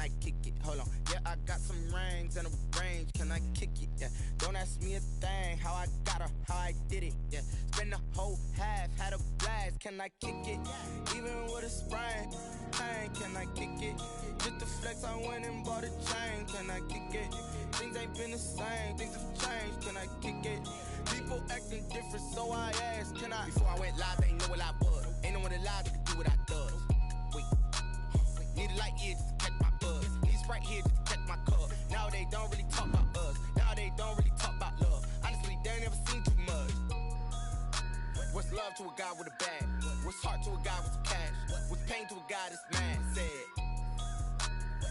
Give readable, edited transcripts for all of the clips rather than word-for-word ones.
I kick it? Hold on. Yeah, I got some rings and a range. Can I kick it? Yeah. Don't ask me a thing. How I got her, how I did it. Yeah. Spend the whole half, had a blast. Can I kick it? Even with a sprain, pain. Can I kick it? Just to flex, I went and bought a chain. Can I kick it? Things ain't been the same. Things have changed. Can I kick it? People acting different, so I asked, can I? Before I went live, they ain't know what I was. Ain't no one alive that could do what I does. Wait. Need a light here just to catch my buzz. Need a Sprite here just to catch my cup. Now they don't really talk about us. Now they don't really talk about love. Honestly, they ain't never seen too much. What's love to a guy with a bag? What's heart to a guy with some cash? What's pain to a guy that's mad? Said.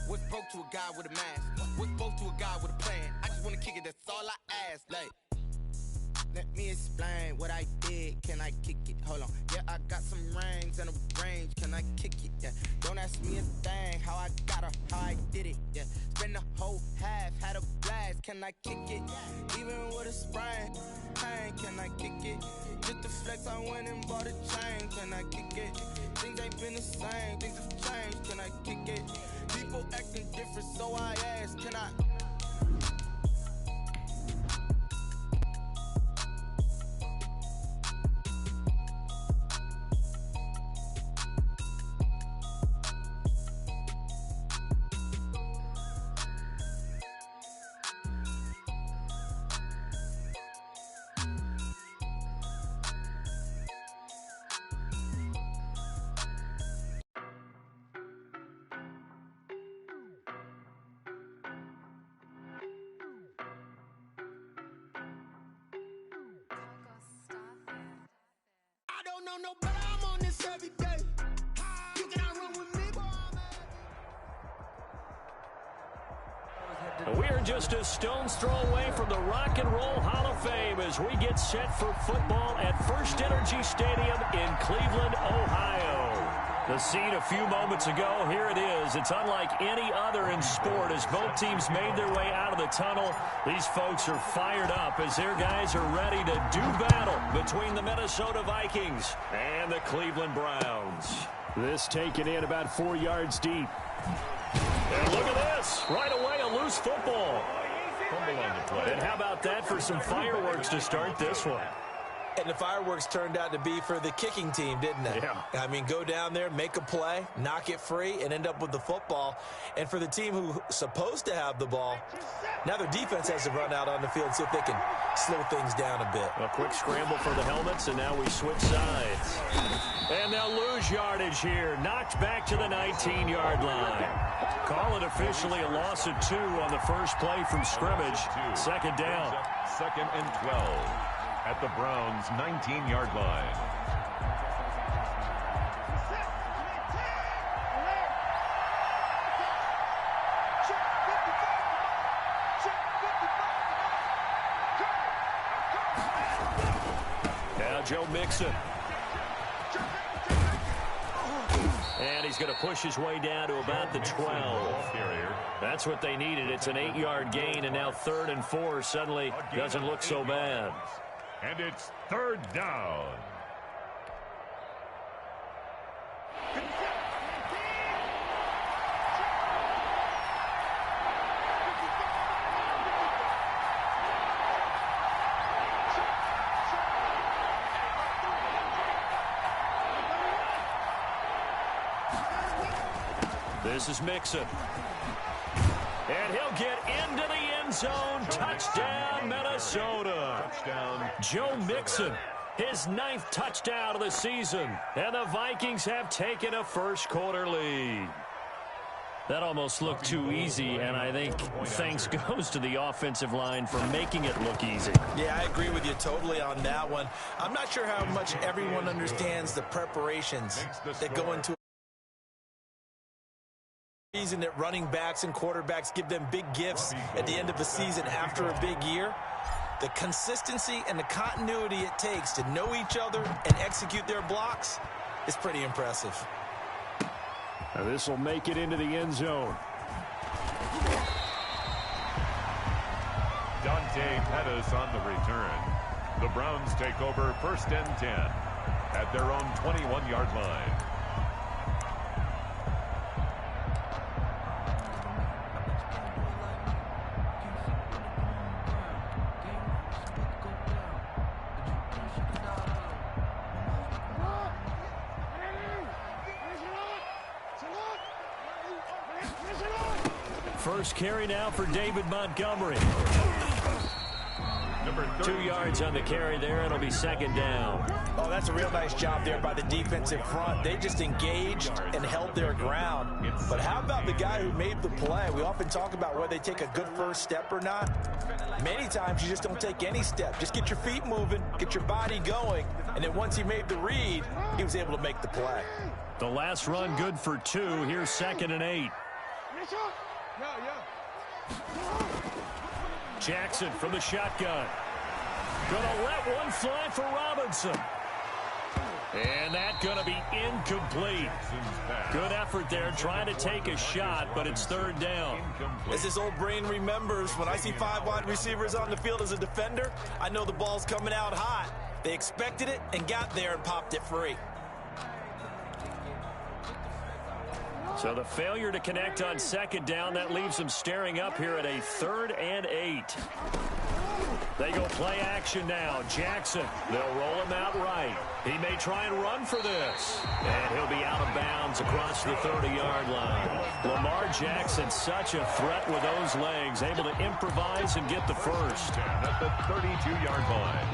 What's broke to a guy with a mask? What's both to a guy with a plan? I just wanna kick it, that's all I ask. Like, let me explain what I did. Can I kick it? Hold on. Yeah, I got some rings and a range. Can I kick it? Yeah. Don't ask me a thing. How I got her, how I did it. Yeah. Spend the whole half, had a blast. Can I kick it? Even with a sprain, pain. Can I kick it? Just to flex, I went and bought a chain. Can I kick it? Things ain't been the same. Things have changed. Can I kick it? People acting different, so I asked, can I? don't know, but I'm on this every day. You cannot run with me, boy. We are just a stone's throw away from the Rock and Roll Hall of Fame as we get set for football at First Energy Stadium in Cleveland, Ohio. The scene a few moments ago, here it is. It's unlike any other in sport as both teams made their way out of the tunnel. These folks are fired up as their guys are ready to do battle between the Minnesota Vikings and the Cleveland Browns. This taken in about 4 yards deep. And look at this. Right away, a loose football. And how about that for some fireworks to start this one? And the fireworks turned out to be for the kicking team, didn't it? Yeah. I mean, go down there, make a play, knock it free, and end up with the football. And for the team who's supposed to have the ball, now their defense has to run out on the field and see if they can slow things down a bit. A quick scramble for the helmets, and now we switch sides. And they'll lose yardage here. Knocked back to the 19-yard line. Call it officially a loss of 2 on the first play from scrimmage. Second down. Second and 12. At the Browns' 19-yard line. Now Joe Mixon. And he's going to push his way down to about the 12. That's what they needed. It's an 8-yard gain, and now 3rd and 4 suddenly doesn't look so bad. And it's 3rd down. This is Mixon. And he'll get into the end zone. Touchdown, Minnesota. Touchdown. Joe Mixon, his 9th touchdown of the season. And the Vikings have taken a first-quarter lead. That almost looked too easy, and I think thanks goes to the offensive line for making it look easy. Yeah, I agree with you totally on that one. I'm not sure how much everyone understands the preparations that go into reason that running backs and quarterbacks give them big gifts at the end of the season after a big year. The consistency and the continuity it takes to know each other and execute their blocks is pretty impressive. Now this will make it into the end zone. Dante Pettis on the return. The Browns take over 1st and 10 at their own 21-yard line. First carry now for David Montgomery. 2 yards on the carry there. It'll be second down. Oh, that's a real nice job there by the defensive front. They just engaged and held their ground. But how about the guy who made the play? We often talk about whether they take a good first step or not. Many times you just don't take any step. Just get your feet moving, get your body going, and then once he made the read, he was able to make the play. The last run good for 2. Here's 2nd and 8. Jackson from the shotgun. Gonna let one fly for Robinson. And that's gonna be incomplete. Good effort there trying to take a shot, but it's 3rd down. As his old brain remembers, when I see 5 wide receivers on the field as a defender, I know the ball's coming out hot. They expected it and got there and popped it free. So the failure to connect on 2nd down, that leaves them staring up here at a 3rd and 8. They go play action now. Jackson, they'll roll him out right. He may try and run for this. And he'll be out of bounds across the 30-yard line. Lamar Jackson, such a threat with those legs, able to improvise and get the first. At the 32-yard line.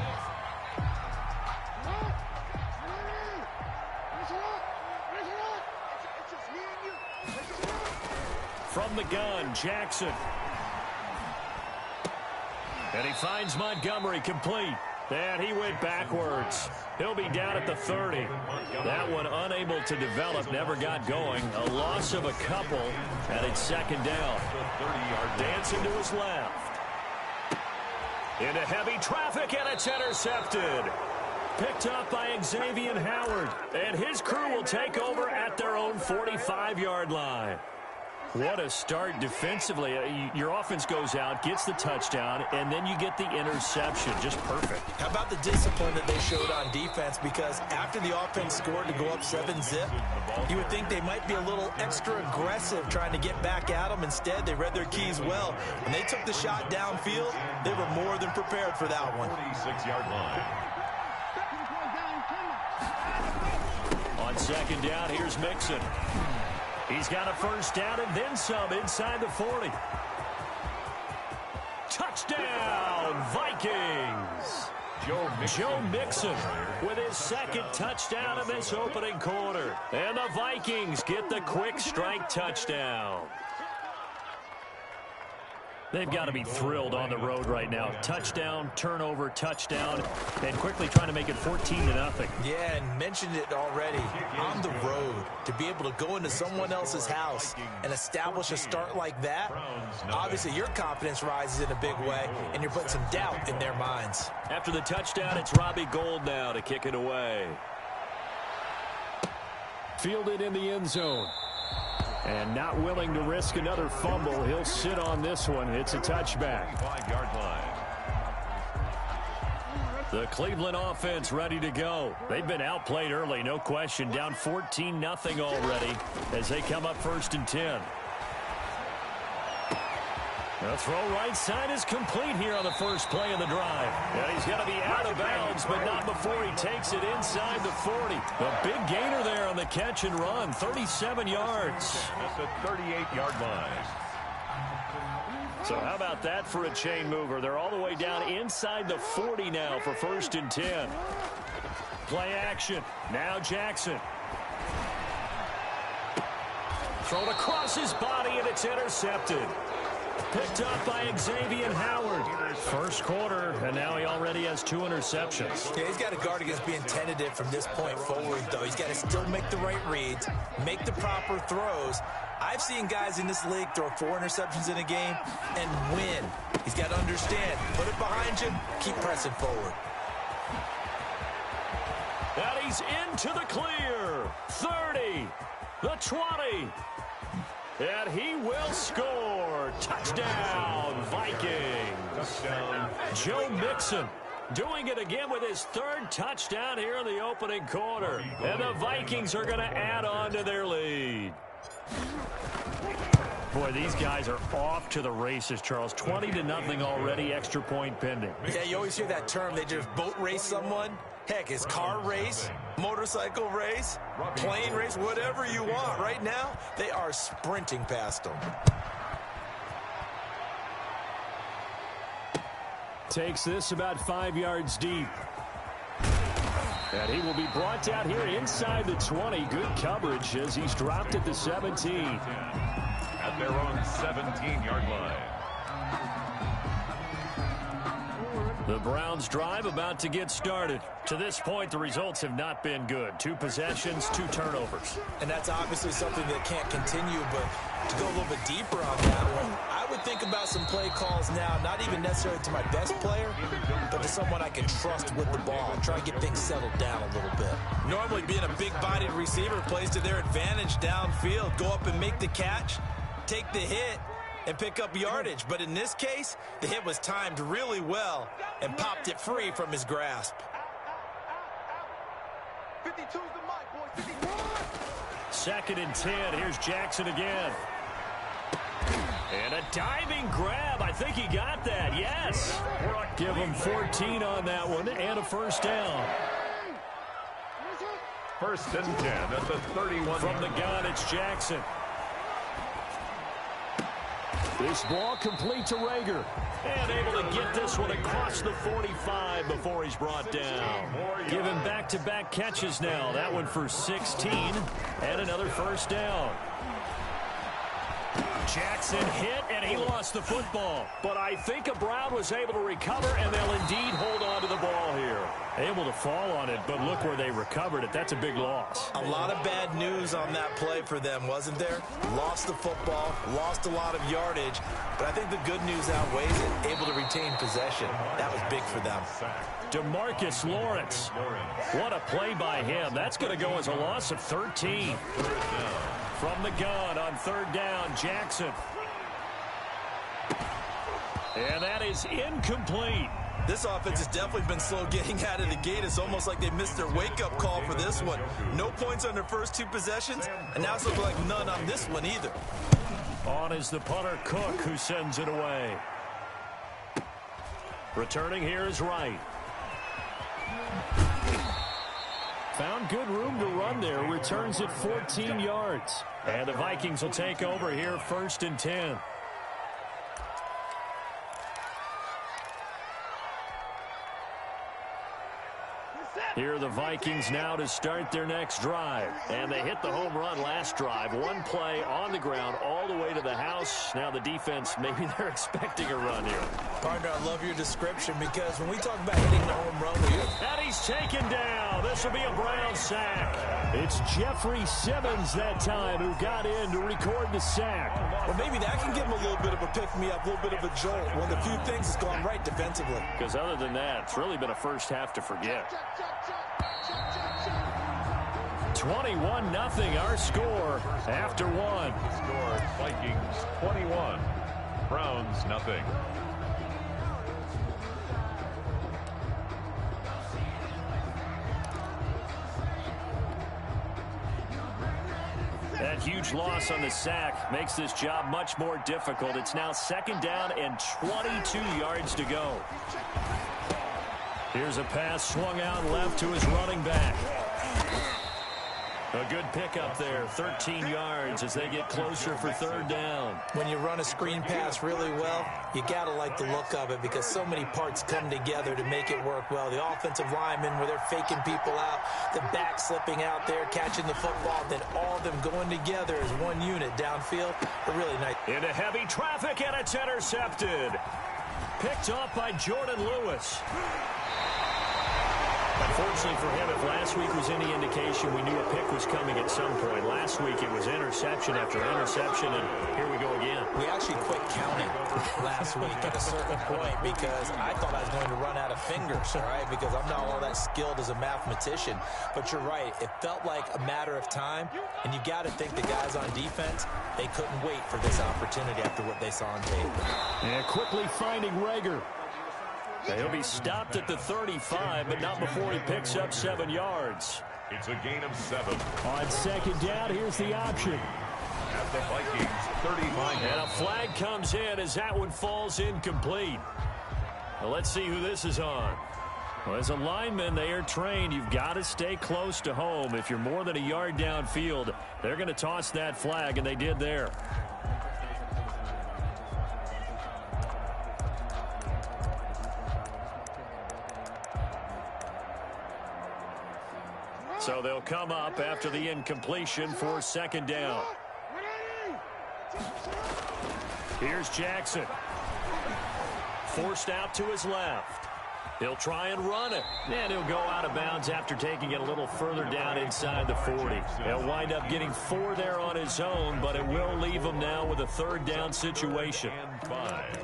From the gun, Jackson. And he finds Montgomery complete. And he went backwards. He'll be down at the 30. That one unable to develop, never got going. A loss of a couple, and it's 2nd down. Dancing to his left. Into heavy traffic, and it's intercepted. Picked up by Xavier Howard. And his crew will take over at their own 45-yard line. What a start defensively. Your offense goes out, gets the touchdown, and then you get the interception. Just perfect. How about the discipline that they showed on defense? Because after the offense scored to go up 7-zip, you would think they might be a little extra aggressive trying to get back at them. Instead, they read their keys well. When they took the shot downfield, they were more than prepared for that one. 46-yard line. On 2nd down, here's Mixon. He's got a first down and then some inside the 40. Touchdown, Vikings! Joe Mixon with his 2nd touchdown of this opening quarter. And the Vikings get the quick strike touchdown. They've got to be thrilled on the road right now. Touchdown, turnover, touchdown, and quickly trying to make it 14-0. Yeah, and mentioned it already. On the road, to be able to go into someone else's house and establish a start like that, obviously your confidence rises in a big way, and you're putting some doubt in their minds. After the touchdown, it's Robbie Gould now to kick it away. Fielded in the end zone. And not willing to risk another fumble. He'll sit on this one. It's a touchback. 5-yard line. The Cleveland offense ready to go. They've been outplayed early, no question. Down 14-0 already as they come up 1st and 10. The throw right side is complete here on the first play of the drive. And he's going to be out of bounds, but not before he takes it inside the 40. A big gainer there on the catch and run, 37 yards. At the 38-yard line. So how about that for a chain mover? They're all the way down inside the 40 now for 1st and 10. Play action. Now Jackson. Thrown across his body, and it's intercepted. Picked up by Xavier Howard. First quarter, and now he already has 2 interceptions. Yeah, he's got to guard against being tentative from this point forward, though. He's got to still make the right reads, make the proper throws. I've seen guys in this league throw 4 interceptions in a game and win. He's got to understand, put it behind you, keep pressing forward. And he's into the clear. 30, the 20. And he will score. Touchdown, Vikings. Touchdown. Joe Mixon doing it again with his 3rd touchdown here in the opening quarter. And the Vikings are going to add on to their lead. Boy, these guys are off to the races, Charles. 20-0 already, extra point pending. Yeah, you always hear that term. They just boat race someone. Heck, it's car race, motorcycle race, plane race, whatever you want. Right now, they are sprinting past them. Takes this about 5 yards deep. And he will be brought down here inside the 20. Good coverage as he's dropped at the 17. At their own 17-yard line. The Browns drive about to get started. To this point, the results have not been good. 2 possessions, 2 turnovers. And that's obviously something that can't continue, but to go a little bit deeper on that one, I would think about some play calls now, not even necessarily to my best player, but to someone I can trust with the ball and try to get things settled down a little bit. Normally being a big-bodied receiver plays to their advantage downfield. Go up and make the catch, take the hit, and pick up yardage. But in this case, the hit was timed really well and popped it free from his grasp. 52's the mic, boys. 51. 2nd and 10. Here's Jackson again. And a diving grab. I think he got that. Yes. Give him 14 on that one and a first down. 1st and 10 at the 31. From the gun, it's Jackson. This ball complete to Rager. And able to get this one across the 45 before he's brought down. Give him back-to-back catches now. That one for 16 and another first down. Jackson hit, and he lost the football. But I think Brown was able to recover, and they'll indeed hold on to the ball here. Able to fall on it, but look where they recovered it. That's a big loss. A lot of bad news on that play for them, wasn't there? Lost the football, lost a lot of yardage, but I think the good news outweighs it. Able to retain possession. That was big for them. DeMarcus Lawrence. What a play by him. That's going to go as a loss of 13. From the gun on 3rd down, Jackson. And that is incomplete. This offense has definitely been slow getting out of the gate. It's almost like they missed their wake-up call for this one. No points on their first 2 possessions, and now it's looking like none on this one either. On is the punter, Cook, who sends it away. Returning here is Wright. Found good room to run there. Returns it 14 yards. And the Vikings will take over here 1st and 10. Here are the Vikings now to start their next drive. And they hit the home run last drive. 1 play on the ground all the way to the house. Now the defense, maybe they're expecting a run here. Partner, I love your description because when we talk about hitting the home run, and he's taken down. This will be a Brown sack. It's Jeffrey Simmons that time who got in to record the sack. Well, maybe that can give him a little bit of a pick-me-up, a little bit of a jolt. One of the few things that's gone right defensively. Because other than that, it's really been a first half to forget. 21-0 our score after 1. Score Vikings 21, Browns nothing. That huge loss on the sack makes this job much more difficult. It's now 2nd down and 22 yards to go. Here's a pass swung out left to his running back. A good pickup there, 13 yards as they get closer for 3rd down. When you run a screen pass really well, you got to like the look of it because so many parts come together to make it work well. The offensive linemen where they're faking people out, the back slipping out there, catching the football, then all of them going together as one unit downfield. A really nice. Into heavy traffic, and it's intercepted. Picked off by Jordan Lewis. Unfortunately for him, if last week was any indication, we knew a pick was coming at some point. Last week it was interception after interception, and here we go again. We actually quit counting last week at a certain point because I thought I was going to run out of fingers, all right, because I'm not all that skilled as a mathematician. But you're right. It felt like a matter of time, and you got to think the guys on defense, they couldn't wait for this opportunity after what they saw on tape. And quickly finding Rager. He'll be stopped at the 35, but not before he picks up 7 yards. It's a gain of 7. On 2nd down, here's the option. At the Vikings 35. And a flag comes in as that one falls incomplete. Well, let's see who this is on. Well, as a lineman, they are trained. You've got to stay close to home. If you're more than a yard downfield, they're going to toss that flag, and they did there. So they'll come up after the incompletion for second down. Here's Jackson. Forced out to his left. He'll try and run it. And he'll go out of bounds after taking it a little further down inside the 40. He'll wind up getting 4 there on his own, but it will leave him now with a third down situation. And 5.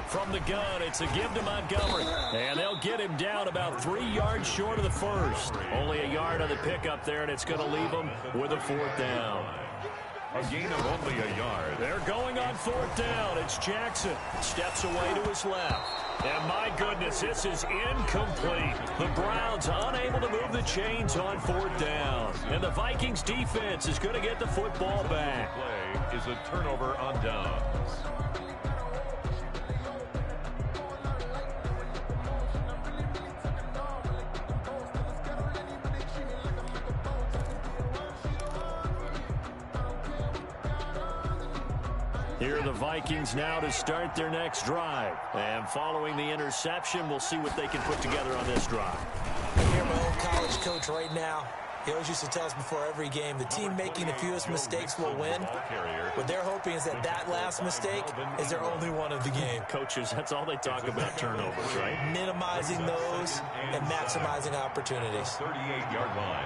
From the gun, it's a give to Montgomery. And they'll get him down about 3 yards short of the first. Only a yard on the pickup there, and it's going to leave him with a 4th down. A gain of only a yard. They're going on 4th down. It's Jackson. Steps away to his left. And my goodness, this is incomplete. The Browns unable to move the chains on 4th down. And the Vikings defense is going to get the football back. Play is a turnover on downs. Here are the Vikings now to start their next drive. And following the interception, we'll see what they can put together on this drive. I hear my old college coach right now. He always used to tell us before every game, the team making the fewest mistakes will win. What they're hoping is that that last mistake is their only one of the game. Coaches, that's all they talk about, turnovers, right? Minimizing those and maximizing opportunities. 38-yard line.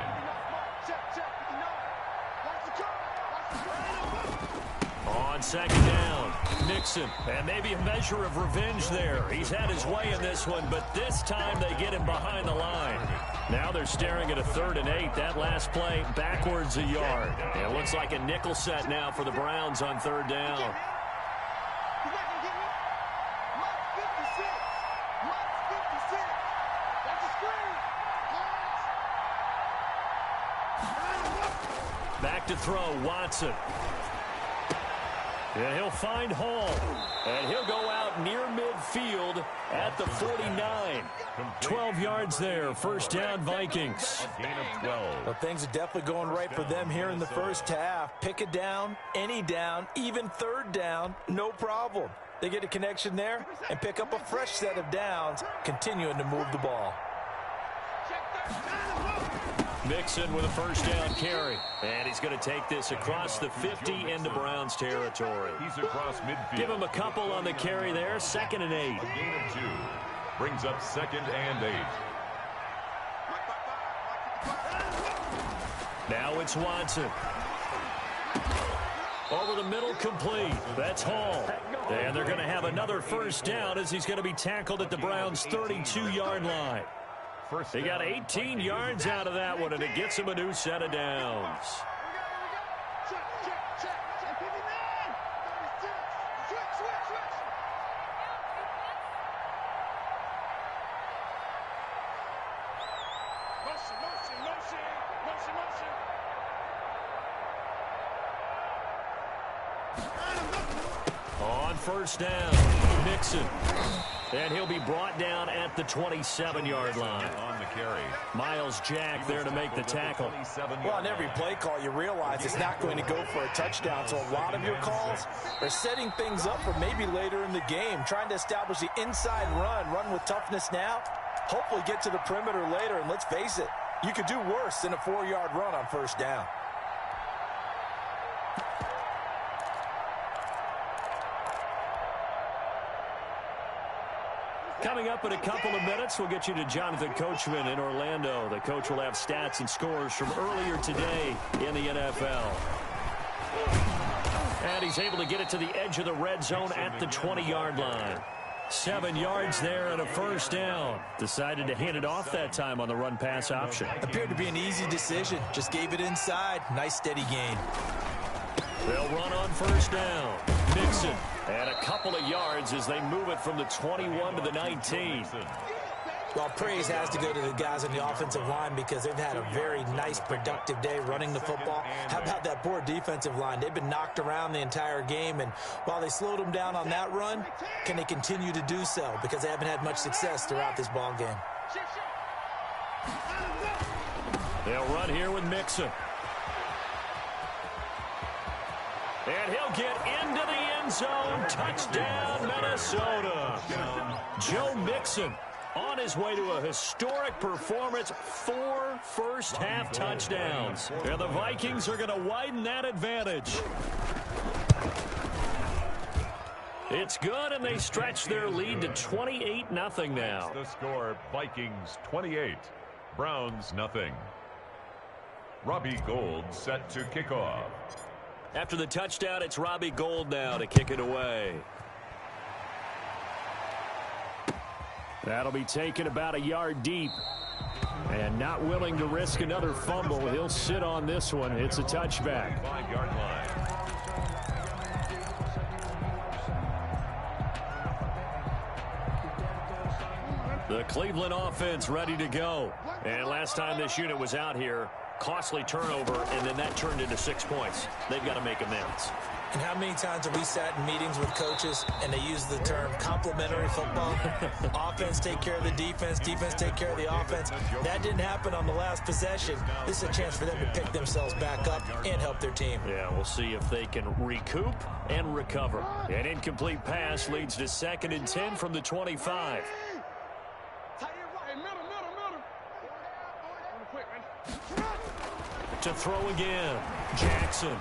On second down, Nixon. And maybe a measure of revenge there. He's had his way in this one, but this time they get him behind the line. Now they're staring at a 3rd and 8. That last play backwards a yard. And it looks like a nickel set now for the Browns on 3rd down. Back to throw, Watson. And he'll find Hall. And he'll go out near midfield at the 49. 12 yards there. 1st down, Vikings. Gain of 12. Well, things are definitely going right for them here in the first half. Pick a down, any down, even 3rd down, no problem. They get a connection there and pick up a fresh set of downs, continuing to move the ball. Mixon with a 1st down carry. And he's going to take this across the 50 into Browns territory. He's across midfield. Give him a couple on the carry there. 2nd and 8. A gain of 2. Brings up 2nd and 8. Now it's Watson. Over the middle, complete. That's Hall. And they're going to have another 1st down as he's going to be tackled at the Browns' 32-yard line. They got 18 yards out of that one, and it gets him a new set of downs. On 1st down, Nixon. And he'll be brought down at the 27-yard line. On the carry. Miles Jack there to make the tackle. Well, on every play call, you realize it's not going to go for a touchdown. So a lot of your calls are setting things up for maybe later in the game, trying to establish the inside run with toughness now, hopefully get to the perimeter later. And let's face it, you could do worse than a 4-yard run on 1st down. Coming up in a couple of minutes, we'll get you to Jonathan Coachman in Orlando. The coach will have stats and scores from earlier today in the NFL. And he's able to get it to the edge of the red zone at the 20-yard line. 7 yards there and a 1st down. Decided to hand it off that time on the run-pass option. Appeared to be an easy decision. Just gave it inside. Nice steady gain. They'll run on 1st down. Nixon. And a couple of yards as they move it from the 21 to the 19. Well, praise has to go to the guys on the offensive line because they've had a very nice, productive day running the football. How about that poor defensive line? They've been knocked around the entire game, and while they slowed them down on that run, can they continue to do so? Because they haven't had much success throughout this ball game. They'll run here with Mixon. And he'll get into the end zone. Touchdown, Minnesota. Joe Mixon on his way to a historic performance, 4 first-half touchdowns. And the Vikings are going to widen that advantage. It's good, and they stretch their lead to 28-0 now. The score, Vikings 28, Browns 0. Robbie Gould set to kick off. After the touchdown, it's Robbie Gould now to kick it away. That'll be taken about a yard deep. And not willing to risk another fumble, he'll sit on this one. It's a touchback. 5-yard line. The Cleveland offense ready to go. And last time this unit was out here, costly turnover, and then that turned into 6 points. They've got to make amends. And how many times have we sat in meetings with coaches and they use the term complementary football? Offense take care of the defense, defense take care of the offense. That didn't happen on the last possession. This is a chance for them to pick themselves back up and help their team. Yeah, we'll see if they can recoup and recover. An incomplete pass leads to 2nd and 10 from the 25. To throw again, Jackson.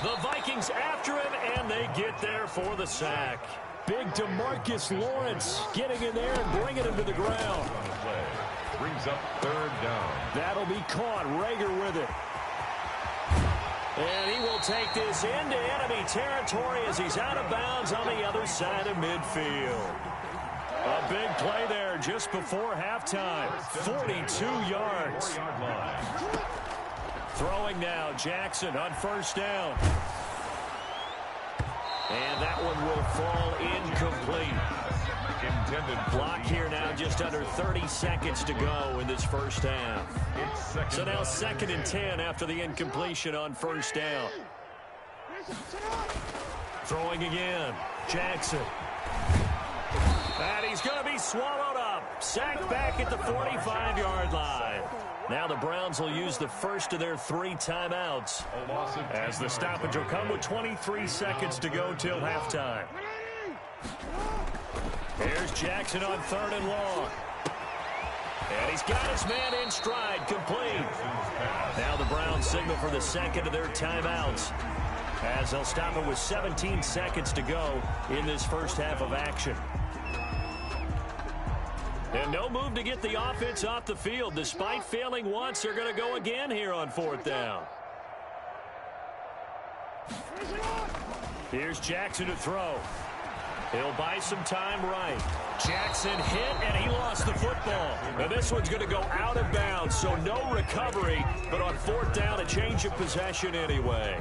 The Vikings after him, and they get there for the sack. Big DeMarcus Lawrence getting in there and bringing him to the ground. Brings up 3rd down. That'll be caught. Rager with it. And he will take this into enemy territory as he's out of bounds on the other side of midfield. A big play there just before halftime. 42 yards. Throwing now, Jackson on 1st down. And that one will fall incomplete. Intended Clock here now, just under 30 seconds to go in this first half. So now 2nd and 10 after the incompletion on 1st down. Throwing again, Jackson. And he's going to be swallowed up. Sacked back at the 45-yard line. Now the Browns will use the first of their 3 timeouts as the stoppage will come with 23 seconds to go till halftime. Here's Jackson on 3rd and long. And he's got his man in stride, complete. Now the Browns signal for the 2nd of their timeouts as they'll stop it with 17 seconds to go in this first half of action. And no move to get the offense off the field. Despite failing once, they're going to go again here on 4th down. Here's Jackson to throw. He'll buy some time right. Jackson hit, and he lost the football. Now this one's going to go out of bounds, so no recovery. But on 4th down, a change of possession anyway.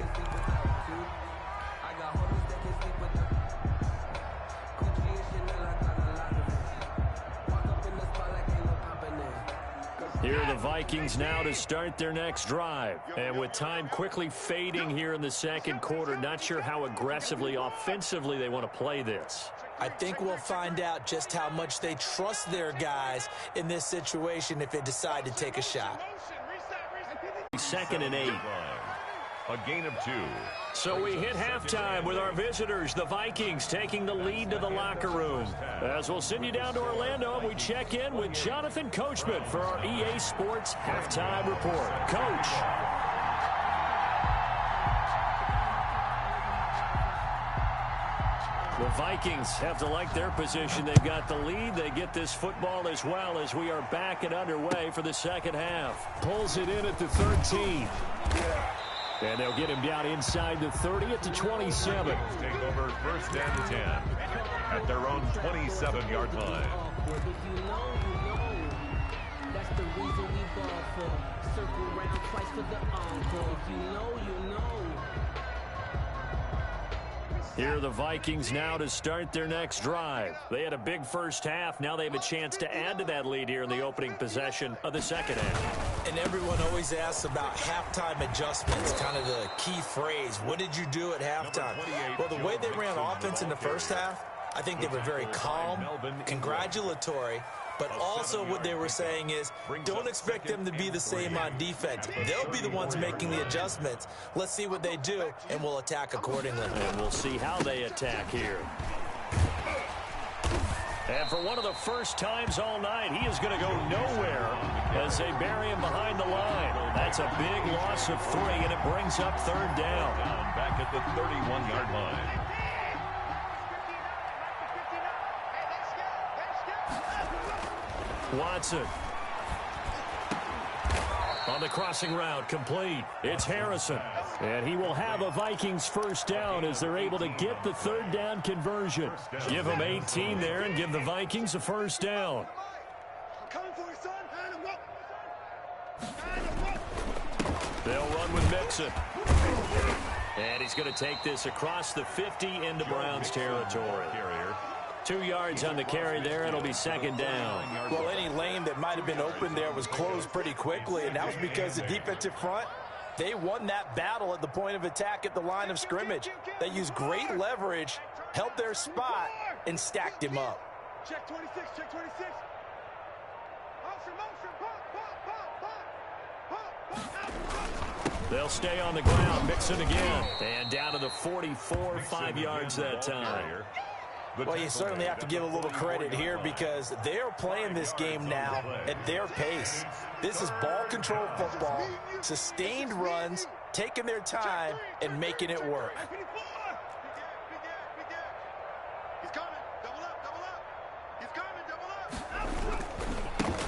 Here are the Vikings now to start their next drive. And with time quickly fading here in the 2nd quarter, not sure how aggressively, offensively they want to play this. I think we'll find out just how much they trust their guys in this situation if they decide to take a shot. 2nd and 8. A gain of 2. So we hit halftime with our visitors, the Vikings, taking the lead to the locker room. As we'll send you down to Orlando, we check in with Jonathan Coachman for our EA Sports Halftime Report. Coach. The Vikings have to like their position. They've got the lead. They get this football as well as we are back and underway for the 2nd half. Pulls it in at the 13. And they'll get him down inside the 30 at the 27. Take over 1st and 10 at their own 27-yard line. That's the reason we ball for. Circle round twice for the encore. You know. Here are the Vikings now to start their next drive. They had a big first half. Now they have a chance to add to that lead here in the opening possession of the second half. And everyone always asks about halftime adjustments, kind of the key phrase. What did you do at halftime? Well, the way they ran offense in the first half, I think they were very calm, congratulatory, but also what they were saying is don't expect them to be the same on defense. They'll be the ones making the adjustments. Let's see what they do, and we'll attack accordingly. And we'll see how they attack here. And for one of the first times all night, he is going to go nowhere as they bury him behind the line. That's a big loss of 3, and it brings up third down. Back at the 31-yard line. Watson. On the crossing route, complete. It's Harrison. And he will have a Vikings first down as they're able to get the third down conversion. Give them 18 there and give the Vikings a first down. They'll run with Mixon. And he's going to take this across the 50 into Browns territory. 2 yards on the carry there. It'll be second down. Well, any lane that might have been open there was closed pretty quickly, and that was because the defensive front, they won that battle at the point of attack at the line of scrimmage. They used great leverage, held their spot, and stacked him up. Check 26, check 26. They'll stay on the ground. Mixon again. And down to the 44, 5 yards that time. Well, you certainly have to give a little credit here because they're playing this game now at their pace. This is ball control football, sustained runs, taking their time, and making it work. He's coming. Double up, double up. He's coming, double up.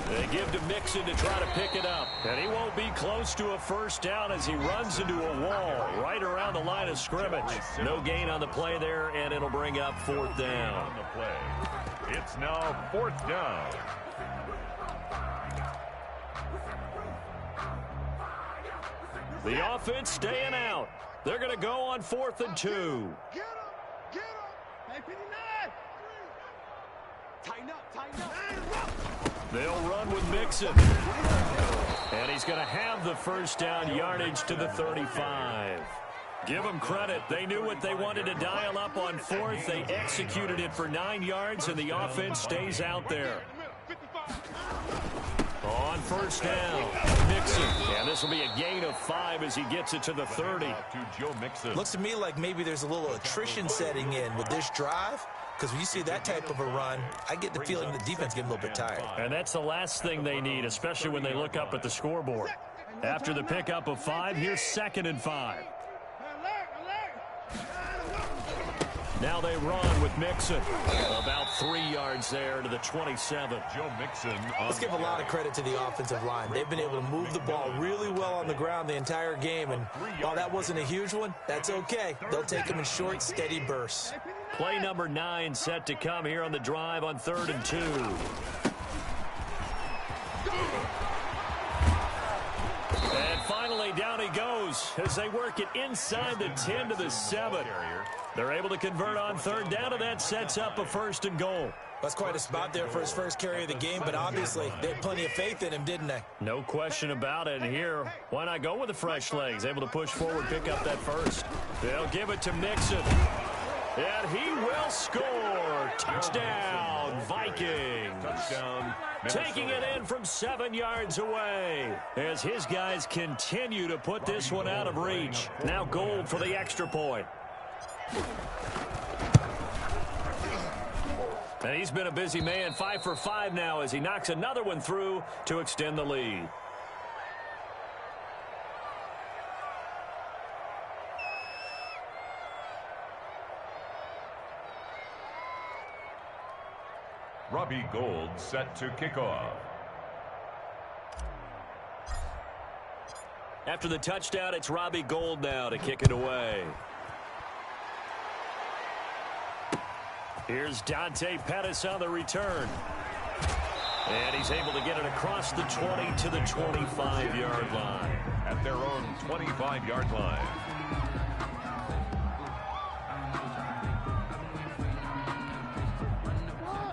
They give to Mixon to try to pick it up. And he won't be close to a first down as he runs into a wall right around the line of scrimmage. No gain on the play there, and it'll bring up fourth down. It's now fourth down. The offense staying out. They're going to go on 4th and 2. Get him! Get him! 59! Tighten up, tighten up. They'll run with Mixon. And he's going to have the first down, yardage to the 35. Give them credit. They knew what they wanted to dial up on 4th. They executed it for 9 yards, and the offense stays out there. On first down, Mixon. And this will be a gain of 5 as he gets it to the 30. Looks to me like maybe there's a little attrition setting in with this drive. Because when you see that type of a run, I get the feeling the defense getting a little bit tired. And that's the last thing they need, especially when they look up at the scoreboard. After the pickup of 5, here's 2nd and 5. Now they run with Mixon. About 3 yards there to the 27. Joe Mixon. Let's give a lot of credit to the offensive line. They've been able to move the ball really well on the ground the entire game. And while that wasn't a huge one, that's okay. They'll take them in short, steady bursts. Play number 9 set to come here on the drive on 3rd and 2. And finally, down he goes as they work it inside the 10 to the 7. They're able to convert on 3rd down, and that sets up a 1st and goal. That's quite a spot there for his first carry of the game, but obviously they had plenty of faith in him, didn't they? No question about it. And here, why not go with the fresh legs? Able to push forward, pick up that first. They'll give it to Mixon. And he will score. Touchdown, Vikings. Touchdown, taking it in from 7 yards away as his guys continue to put this one out of reach. Now Gold for the extra point. And he's been a busy man, 5 for 5 now as he knocks another one through to extend the lead. Robbie Gould set to kick off. After the touchdown, it's Robbie Gould now to kick it away. Here's Dante Pettis on the return. And he's able to get it across the 20 to the 25-yard line. At their own 25-yard line.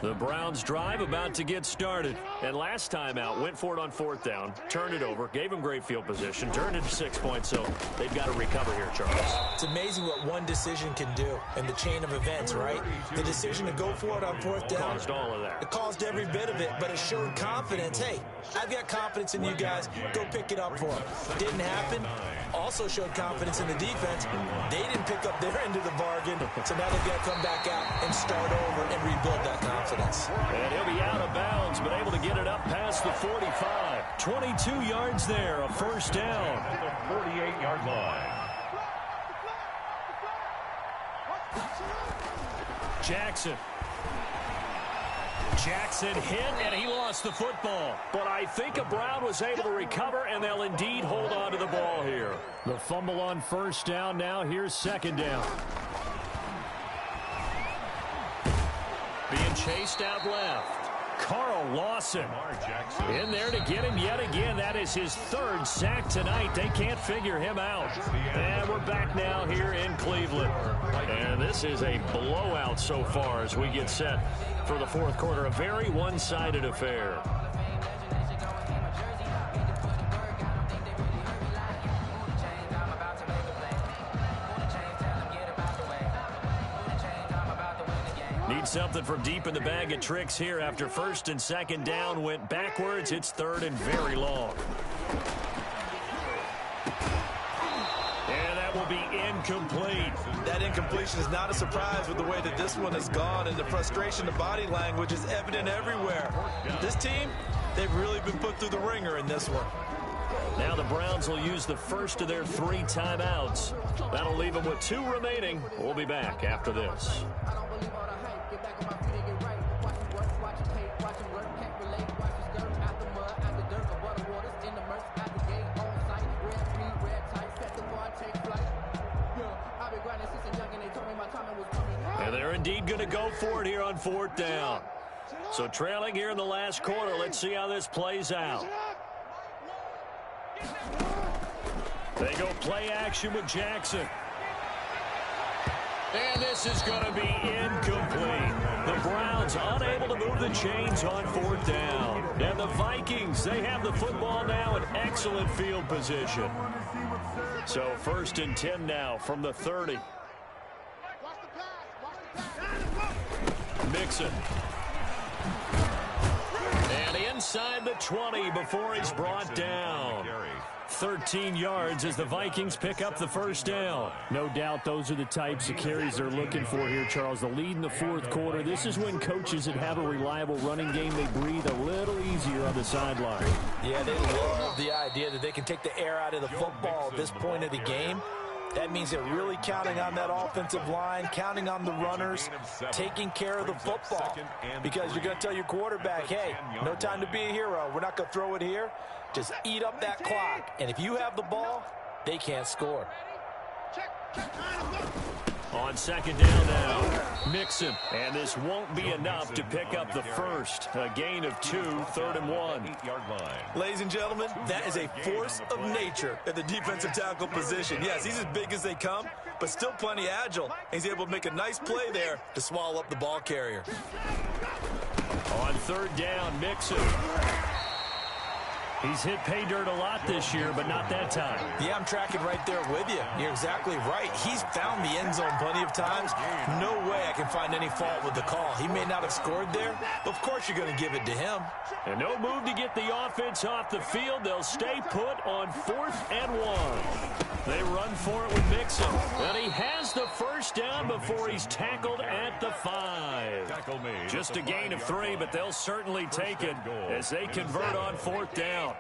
The Browns drive about to get started. And last time out, went for it on 4th down, turned it over, gave them great field position, turned it to 6 points, so they've got to recover here, Charles. It's amazing what one decision can do in the chain of events, right? The decision to go for it on 4th down. Caused all of that. It caused every bit of it, but it showed confidence. Hey, I've got confidence in you guys. Go pick it up for them. Didn't happen. Also showed confidence in the defense. They didn't pick up their end of the bargain, so now they've got to come back out and start over and rebuild that confidence. And he'll be out of bounds, but able to get it up past the 45. 22 yards there, a 1st down. At the 48-yard line. Jackson hit, and he lost the football. But I think a Brown was able to recover, and they'll indeed hold on to the ball here. The fumble on 1st down now. Here's 2nd down. Being chased out left. Carl Lawson in there to get him yet again. That is his 3rd sack tonight. They can't figure him out. And we're back now here in Cleveland. And this is a blowout so far as we get set for the 4th quarter. A very one-sided affair. Need something from deep in the bag of tricks here after 1st and 2nd down went backwards. It's 3rd and very long. And that will be incomplete. That incompletion is not a surprise with the way that this one has gone, and the frustration, the body language is evident everywhere. This team, they've really been put through the ringer in this one. Now the Browns will use the first of their 3 timeouts. That'll leave them with 2 remaining. We'll be back after this. And they're indeed going to go for it here on 4th down. So trailing here in the last quarter. Let's see how this plays out. They go play action with Jackson. And this is going to be incomplete. The Browns unable to move the chains on 4th down. And the Vikings, they have the football now in excellent field position. So 1st and 10 now from the 30. Mixon. And inside the 20 before he's brought down. 13 yards as the Vikings pick up the 1st down. No doubt those are the types of carries they're looking for here, Charles. The lead in the 4th quarter. This is when coaches that have a reliable running game, they breathe a little easier on the sideline. Yeah, they love the idea that they can take the air out of the football at this point of the game. That means they're really counting on that offensive line, counting on the runners, taking care of the football. Because you're going to tell your quarterback, hey, no time to be a hero. We're not going to throw it here. Just eat up that clock. And if you have the ball, they can't score. On 2nd down now, Mixon. And this won't be enough to pick up the first. A gain of 2, 3rd and 1. Ladies and gentlemen, that is a force of nature at the defensive tackle position. Yes, he's as big as they come, but still plenty agile. He's able to make a nice play there to swallow up the ball carrier. On 3rd down, Mixon. He's hit pay dirt a lot this year, but not that time. Yeah, I'm tracking right there with you. You're exactly right. He's found the end zone plenty of times. No way I can find any fault with the call. He may not have scored there, but of course you're going to give it to him. And no move to get the offense off the field. They'll stay put on 4th and 1. They run for it with Mixon. And he has the 1st down before he's tackled at the 5. Just a gain of 3, but they'll certainly take it as they convert on 4th down.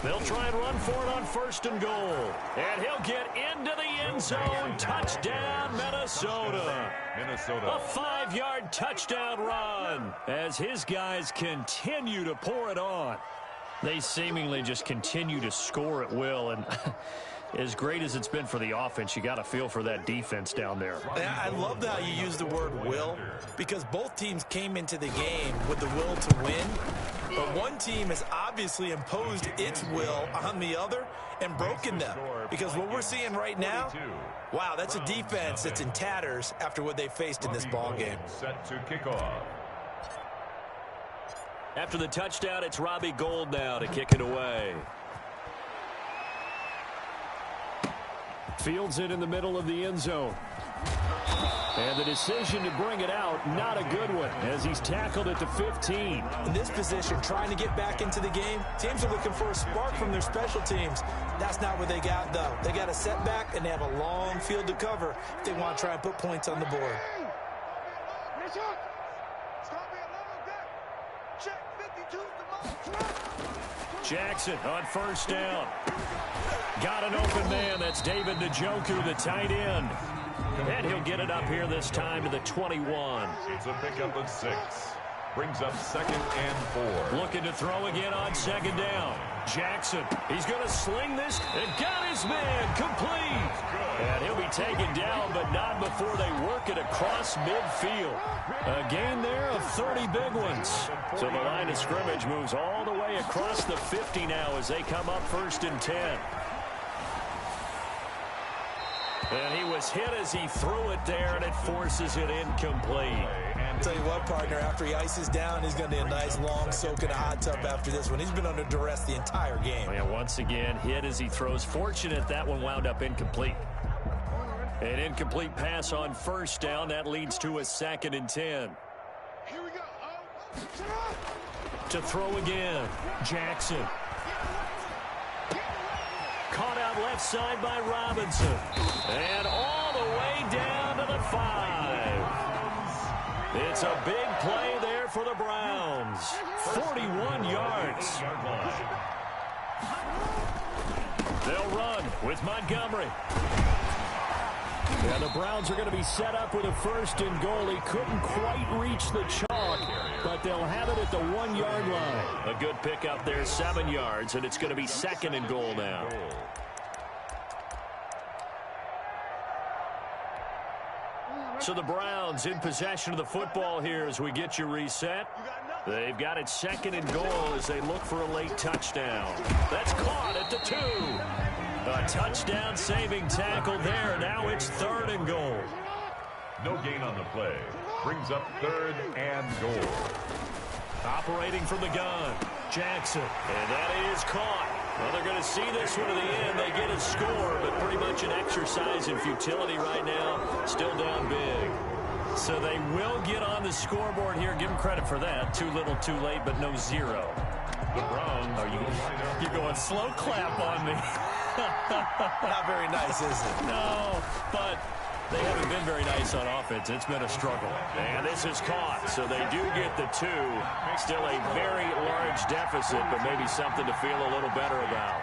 They'll try and run for it on 1st and goal. And he'll get into the end zone. Touchdown, Minnesota. A 5-yard touchdown run as his guys continue to pour it on. They seemingly just continue to score at will. And as great as it's been for the offense, you got to feel for that defense down there. I love how you use the word will, because both teams came into the game with the will to win. But one team has obviously obviously imposed its will on the other and broken them. Because what we're seeing right now, wow, that's a defense that's in tatters after what they faced in this ball game. Set to kick off. After the touchdown, it's Robbie Gould now to kick it away. Fields it in the middle of the end zone. And the decision to bring it out, not a good one, as he's tackled at the 15. In this position, trying to get back into the game, teams are looking for a spark from their special teams. That's not what they got, though. They got a setback, and they have a long field to cover if they want to try and put points on the board. Jackson on first down. Got an open man. That's David Njoku, the tight end. And he'll get it up here this time to the 21. It's a pickup of 6. Brings up 2nd and 4. Looking to throw again on 2nd down. Jackson, he's going to sling this and got his man complete. And he'll be taken down, but not before they work it across midfield. A gain there of 30 big ones. So the line of scrimmage moves all the way across the 50 now as they come up 1st and 10. And he was hit as he threw it there, and it forces it incomplete. I'll tell you what, partner, after he ices down, he's going to need a nice long soak in a hot tub after this one. He's been under duress the entire game. Yeah, once again, hit as he throws. Fortunate that one wound up incomplete. An incomplete pass on 1st down. That leads to a 2nd and 10. Here we go. To throw again. Jackson. Caught out left side by Robinson. And all the way down to the 5. It's a big play there for the Browns. 41 yards. They'll run with Montgomery. Yeah, the Browns are going to be set up with a 1st and goal. He couldn't quite reach the chalk, but they'll have it at the 1-yard line. A good pickup there, 7 yards, and it's going to be 2nd and goal now. So the Browns in possession of the football here as we get you reset. They've got it 2nd and goal as they look for a late touchdown. That's caught at the 2. A touchdown saving tackle there. Now it's 3rd and goal. No gain on the play. Brings up 3rd and goal. Operating from the gun. Jackson. And that is caught. Well, they're going to see this one to the end. They get a score, but pretty much an exercise in futility right now. Still down big. So they will get on the scoreboard here. Give them credit for that. Too little, too late, but no 0. The Browns are You're going slow clap on me. Not very nice, is it? No, but they haven't been very nice on offense. It's been a struggle. And this is caught, so they do get the 2. Still a very large deficit, but maybe something to feel a little better about.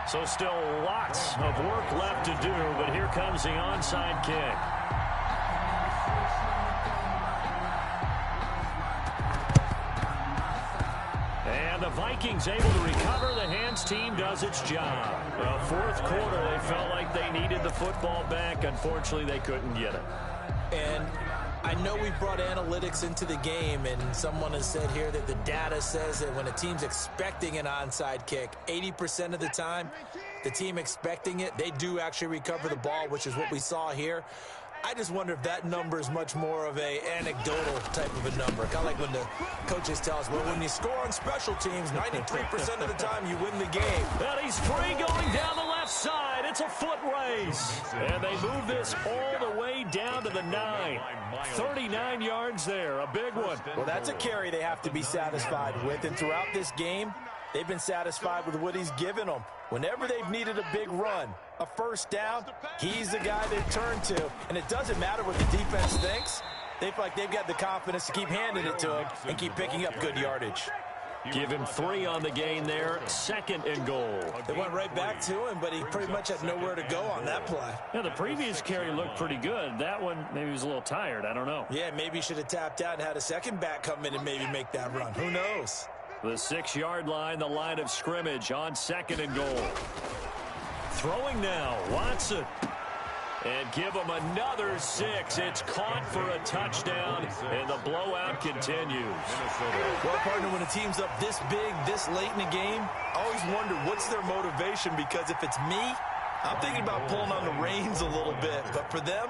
So still lots of work left to do, but here comes the onside kick. And the Vikings able to recover. The hands team does its job. Well, 4th quarter, they felt like they needed the football back. Unfortunately, they couldn't get it. And I know we brought analytics into the game, and someone has said here that the data says that when a team's expecting an onside kick, 80% of the time, the team expecting it, they do actually recover the ball, which is what we saw here. I just wonder if that number is much more of a anecdotal type of a number. Kind of like when the coaches tell us, well, when you score on special teams, 93% of the time you win the game. And he's free going down the left side. It's a foot race. And they move this all the way down to the 9. 39 yards there, a big one. Well, that's a carry they have to be satisfied with. And throughout this game, they've been satisfied with what he's given them. Whenever they've needed a big run, a 1st down, he's the guy they turn to. And it doesn't matter what the defense thinks. They feel like they've got the confidence to keep handing it to him and keep picking up good yardage. Give him 3 on the gain there, 2nd and goal. They went right back to him, but he pretty much had nowhere to go on that play. Yeah, the previous carry looked pretty good. That one, maybe he was a little tired. I don't know. Yeah, maybe he should have tapped out and had a second back come in and maybe make that run. Who knows? The 6-yard line, the line of scrimmage on 2nd and goal. Throwing now, Watson. And give them another 6. It's caught for a touchdown, and the blowout continues. Well, partner, when a team's up this big, this late in the game, I always wonder what's their motivation, because if it's me, I'm thinking about pulling on the reins a little bit. But for them,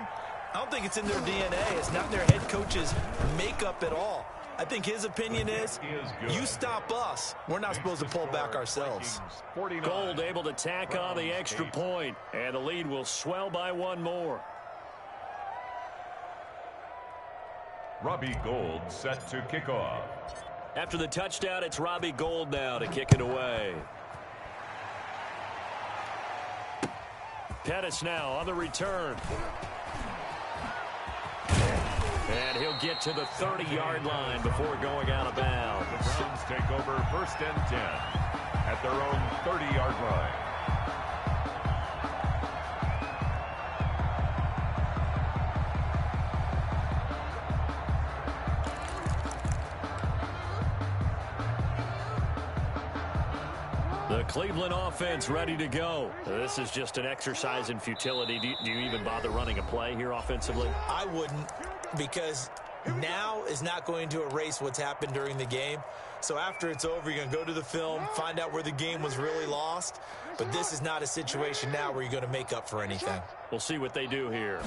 I don't think it's in their DNA. It's not in their head coach's makeup at all. I think his opinion is, you stop us, we're not supposed to pull back ourselves. Gold able to tack on the extra point, and the lead will swell by one more. Robbie Gould set to kick off. After the touchdown, it's Robbie Gould now to kick it away. Pettis now on the return. And he'll get to the 30-yard line before going out of bounds. The Browns take over 1st and 10 at their own 30-yard line. The Cleveland offense ready to go. This is just an exercise in futility. Do you even bother running a play here offensively? I wouldn't, because now is not going to erase what's happened during the game. So after it's over, you're going to go to the film, find out where the game was really lost. But this is not a situation now where you're going to make up for anything. We'll see what they do here.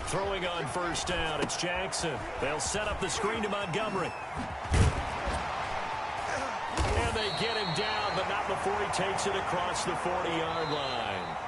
Throwing on 1st down, it's Jackson. They'll set up the screen to Montgomery. And they get him down, but not before he takes it across the 40-yard line.